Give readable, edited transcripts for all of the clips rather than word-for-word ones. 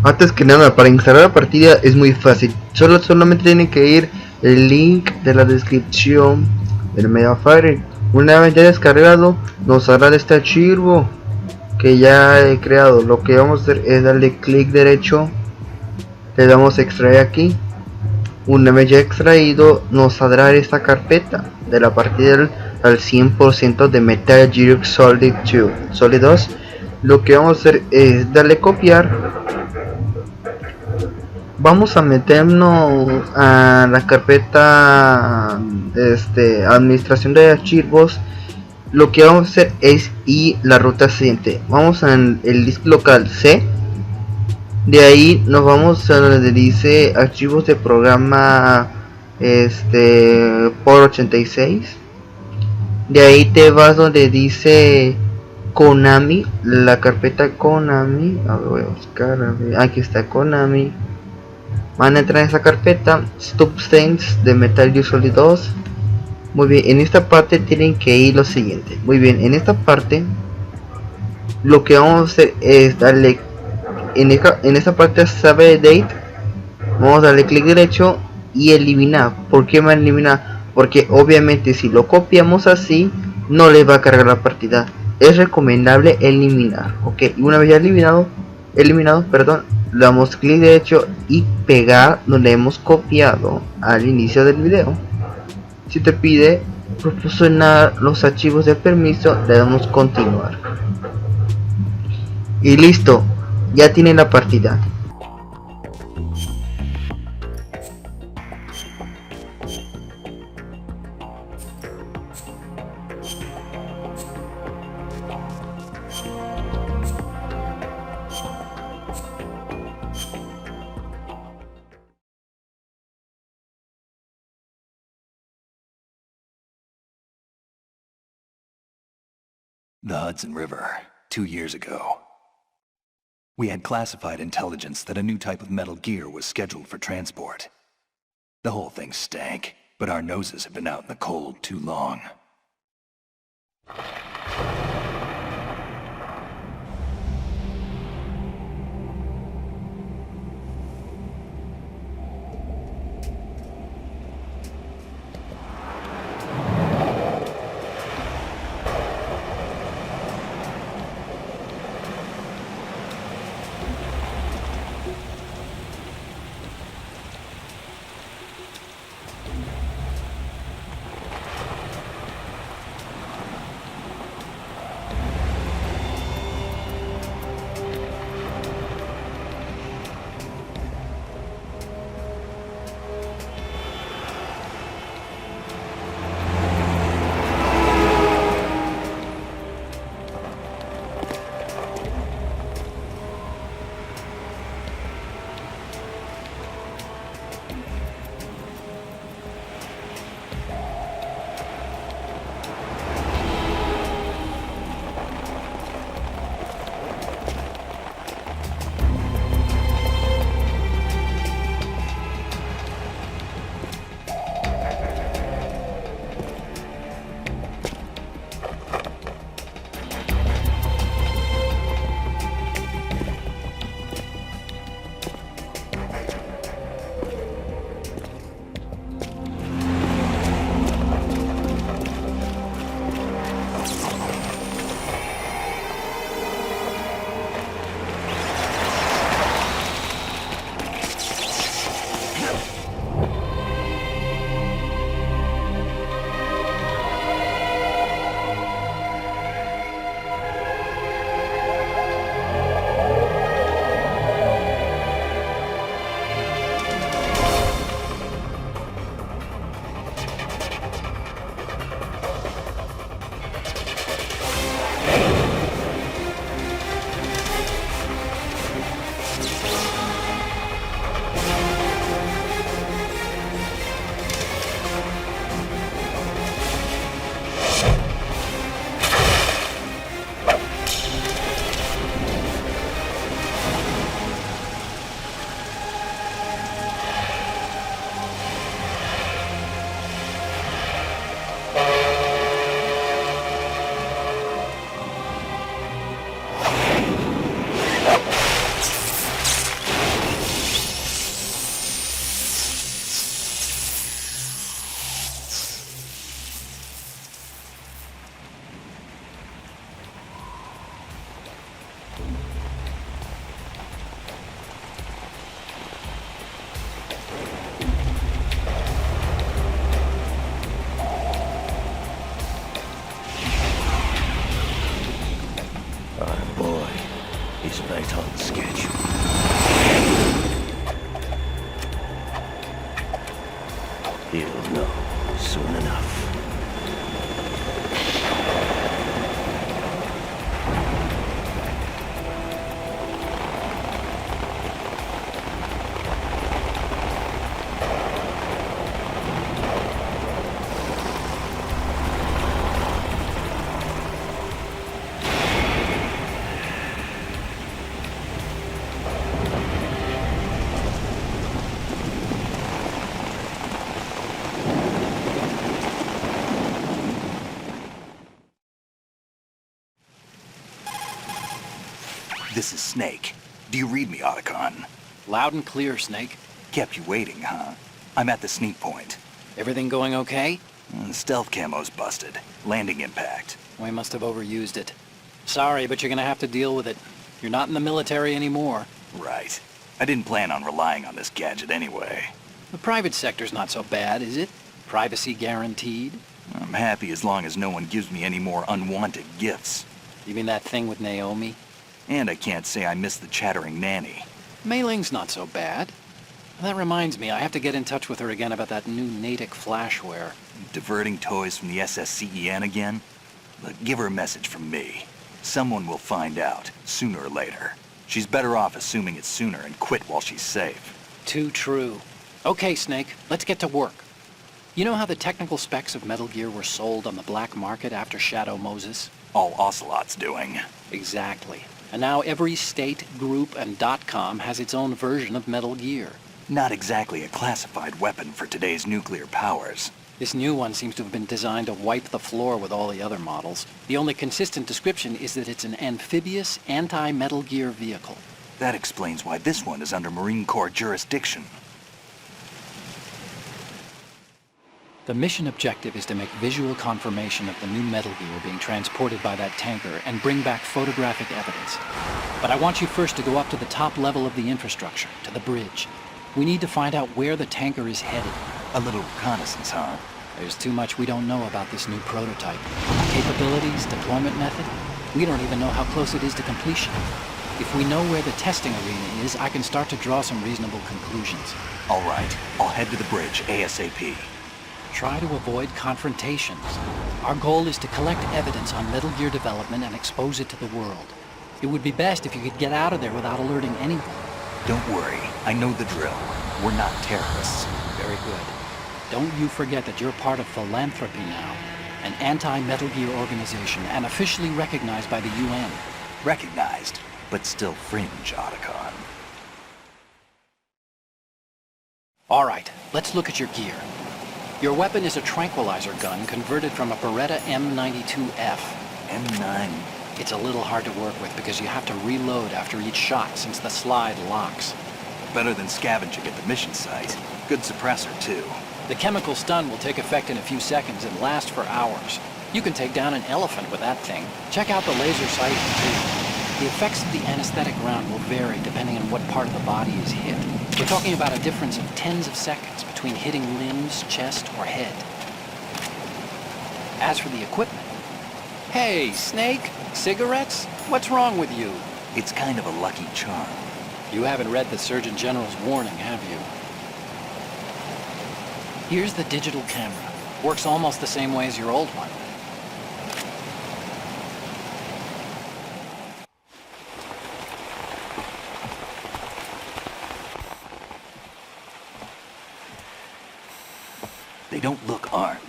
Antes que nada, para instalar la partida es muy fácil. Solamente tienen que ir el link de la descripción del Mediafire. Una vez ya descargado, nos hará este archivo que ya he creado. Lo que vamos a hacer es darle clic derecho, le damos a extraer aquí. Una vez ya extraído, nos saldrá esta carpeta de la partida al 100% de Metal Gear Solid 2. Lo que vamos a hacer es darle copiar. Vamos a meternos a la carpeta administración de archivos. Lo que vamos a hacer es ir la ruta siguiente. Vamos al disco local C. De ahí nos vamos a donde dice archivos de programa por 86. De ahí te vas donde dice KONAMI, la carpeta KONAMI. A ver, voy a buscar, a ver, aquí está KONAMI. Van a entrar en esa carpeta Substance de Metal Gear Solid 2. Muy bien, en esta parte tienen que ir lo siguiente. Muy bien, en esta parte lo que vamos a hacer es darle en esta parte save date. Vamos a darle clic derecho y eliminar. ¿Por qué me eliminar? Porque obviamente si lo copiamos así no le va a cargar la partida. Es recomendable eliminar. Ok, y una vez ya eliminado, perdón, le damos clic derecho y pegar donde hemos copiado al inicio del video. Si te pide proporcionar los archivos de permiso, le damos continuar y listo, ya tiene la partida. The Hudson River, 2 years ago. We had classified intelligence that a new type of metal gear was scheduled for transport. The whole thing stank, but our noses had been out in the cold too long. right on schedule. You'll know soon enough. This is Snake. Do you read me, Otacon? Loud and clear, Snake. Kept you waiting, huh? I'm at the sneak point. Everything going okay? Stealth camo's busted. Landing impact. We must have overused it. Sorry, but you're gonna have to deal with it. You're not in the military anymore. Right. I didn't plan on relying on this gadget anyway. The private sector's not so bad, is it? Privacy guaranteed? I'm happy as long as no one gives me any more unwanted gifts. You mean that thing with Naomi? And I can't say I miss the chattering nanny. Mei Ling's not so bad. That reminds me, I have to get in touch with her again about that new Natick flashware. Diverting toys from the SSCEN again? Look, give her a message from me. Someone will find out, sooner or later. She's better off assuming it sooner and quit while she's safe. Too true. Okay, Snake, let's get to work. You know how the technical specs of Metal Gear were sold on the black market after Shadow Moses? All Ocelot's doing. Exactly. And now every state, group, and .com has its own version of Metal Gear. Not exactly a classified weapon for today's nuclear powers. This new one seems to have been designed to wipe the floor with all the other models. The only consistent description is that it's an amphibious, anti-Metal Gear vehicle. That explains why this one is under Marine Corps jurisdiction. The mission objective is to make visual confirmation of the new Metal Gear being transported by that tanker and bring back photographic evidence. But I want you first to go up to the top level of the infrastructure, to the bridge. We need to find out where the tanker is headed. A little reconnaissance, huh? There's too much we don't know about this new prototype. Capabilities, deployment method. We don't even know how close it is to completion. If we know where the testing arena is, I can start to draw some reasonable conclusions. All right, I'll head to the bridge ASAP. Try to avoid confrontations. Our goal is to collect evidence on Metal Gear development and expose it to the world. It would be best if you could get out of there without alerting anyone. Don't worry, I know the drill. We're not terrorists. Very good. Don't you forget that you're part of Philanthropy now, an anti-Metal Gear organization and officially recognized by the UN. Recognized, but still fringe, Otacon. All right, let's look at your gear. Your weapon is a tranquilizer gun converted from a Beretta M92F. M9. It's a little hard to work with because you have to reload after each shot since the slide locks. Better than scavenging at the mission site. Good suppressor, too. The chemical stun will take effect in a few seconds and last for hours. You can take down an elephant with that thing. Check out the laser sight, too. The effects of the anesthetic round will vary depending on what part of the body is hit. We're talking about a difference of tens of seconds between hitting limbs, chest, or head. As for the equipment... Hey, Snake! Cigarettes? What's wrong with you? It's kind of a lucky charm. You haven't read the Surgeon General's warning, have you? Here's the digital camera. Works almost the same way as your old one. They don't look armed.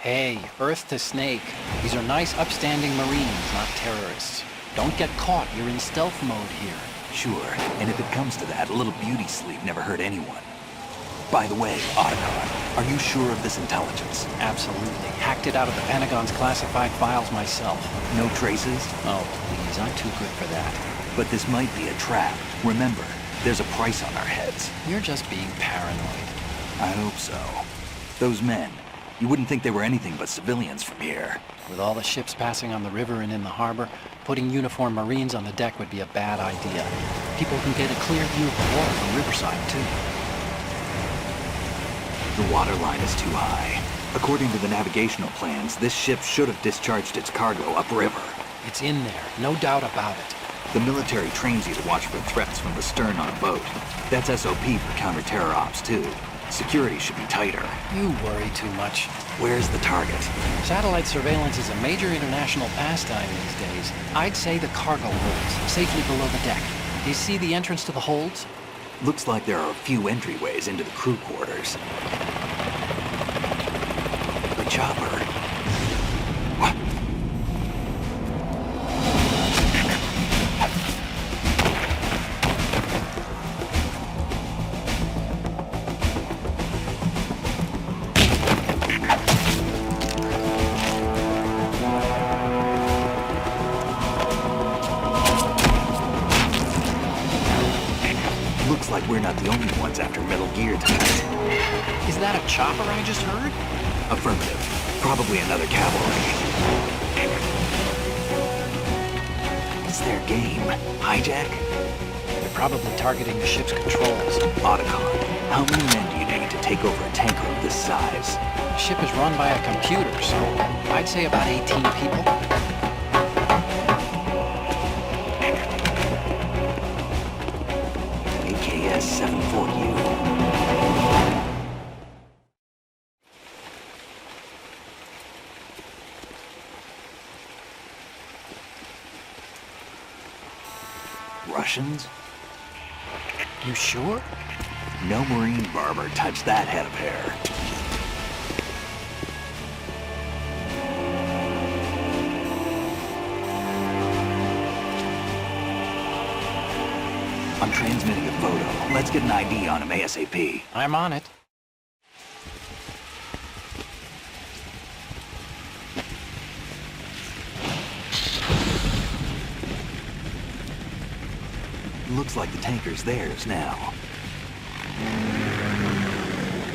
Hey, Earth to Snake. These are nice, upstanding Marines, not terrorists. Don't get caught. You're in stealth mode here. Sure, and if it comes to that, a little beauty sleep never hurt anyone. By the way, Otacon, are you sure of this intelligence? Absolutely. Hacked it out of the Pentagon's classified files myself. No traces? Oh, please, I'm too good for that. But this might be a trap. Remember, there's a price on our heads. You're just being paranoid. I hope so. Those men, you wouldn't think they were anything but civilians from here. With all the ships passing on the river and in the harbor, putting uniformed Marines on the deck would be a bad idea. People can get a clear view of the water from Riverside, too. The water line is too high. According to the navigational plans, this ship should have discharged its cargo upriver. It's in there, no doubt about it. The military trains you to watch for threats from the stern on a boat. That's SOP for counter-terror ops, too. Security should be tighter. You worry too much. Where's the target? Satellite surveillance is a major international pastime these days. I'd say the cargo holds, safely below the deck. Do you see the entrance to the holds? Looks like there are a few entryways into the crew quarters. The chopper. What? Looks like we're not the only ones after Metal Gear tonight. Is that a chopper I just heard? Affirmative. Probably another cavalry. It's their game. Hijack? They're probably targeting the ship's controls. Otacon. How many men do you need to take over a tanker of this size? The ship is run by a computer, so I'd say about 18 people. AKS 74U. Russians? You sure? No Marine barber touched that head of hair. I'm transmitting a photo. Let's get an ID on him ASAP. I'm on it. Looks like the tanker's theirs now.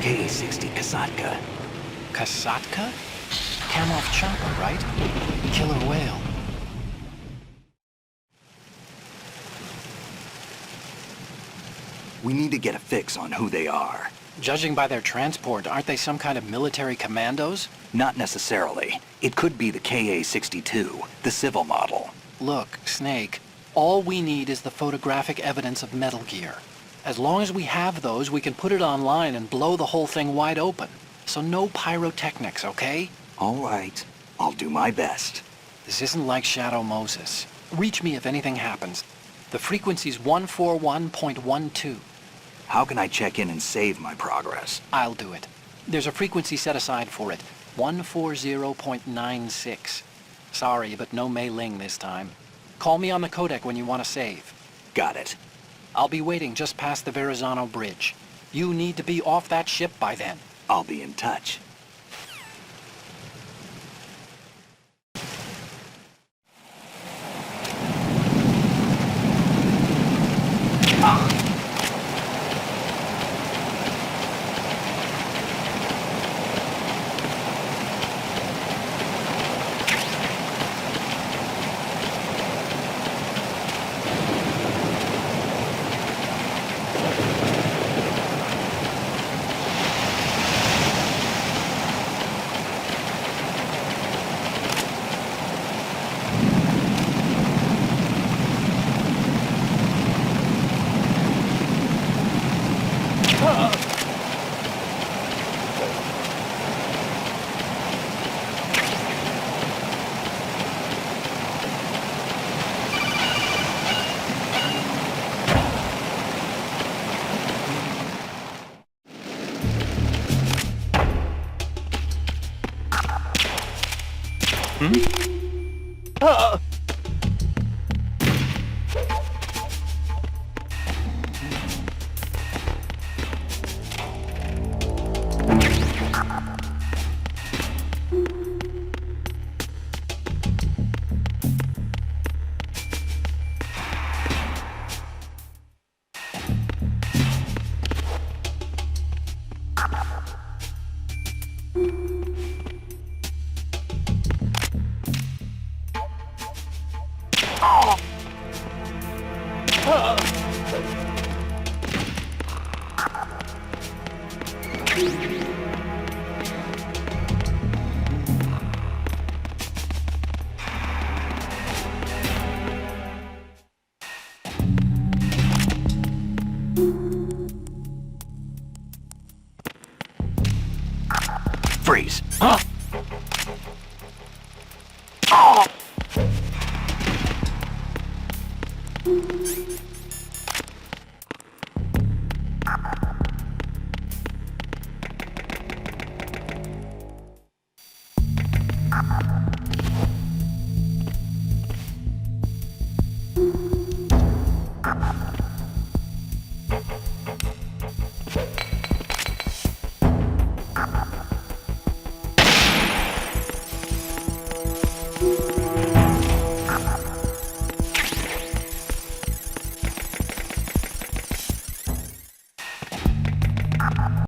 Ka-60 Kasatka. Kasatka? Kamov chopper, right? Killer whale. We need to get a fix on who they are. Judging by their transport, aren't they some kind of military commandos? Not necessarily. It could be the Ka-62, the civil model. Look, Snake, all we need is the photographic evidence of Metal Gear. As long as we have those, we can put it online and blow the whole thing wide open. So no pyrotechnics, okay? All right. I'll do my best. This isn't like Shadow Moses. Reach me if anything happens. The frequency's 141.12. How can I check in and save my progress? I'll do it. There's a frequency set aside for it. 140.96. Sorry, but no Mei Ling this time. Call me on the codec when you want to save. Got it. I'll be waiting just past the Verrazano Bridge. You need to be off that ship by then. I'll be in touch. Freeze. Huh?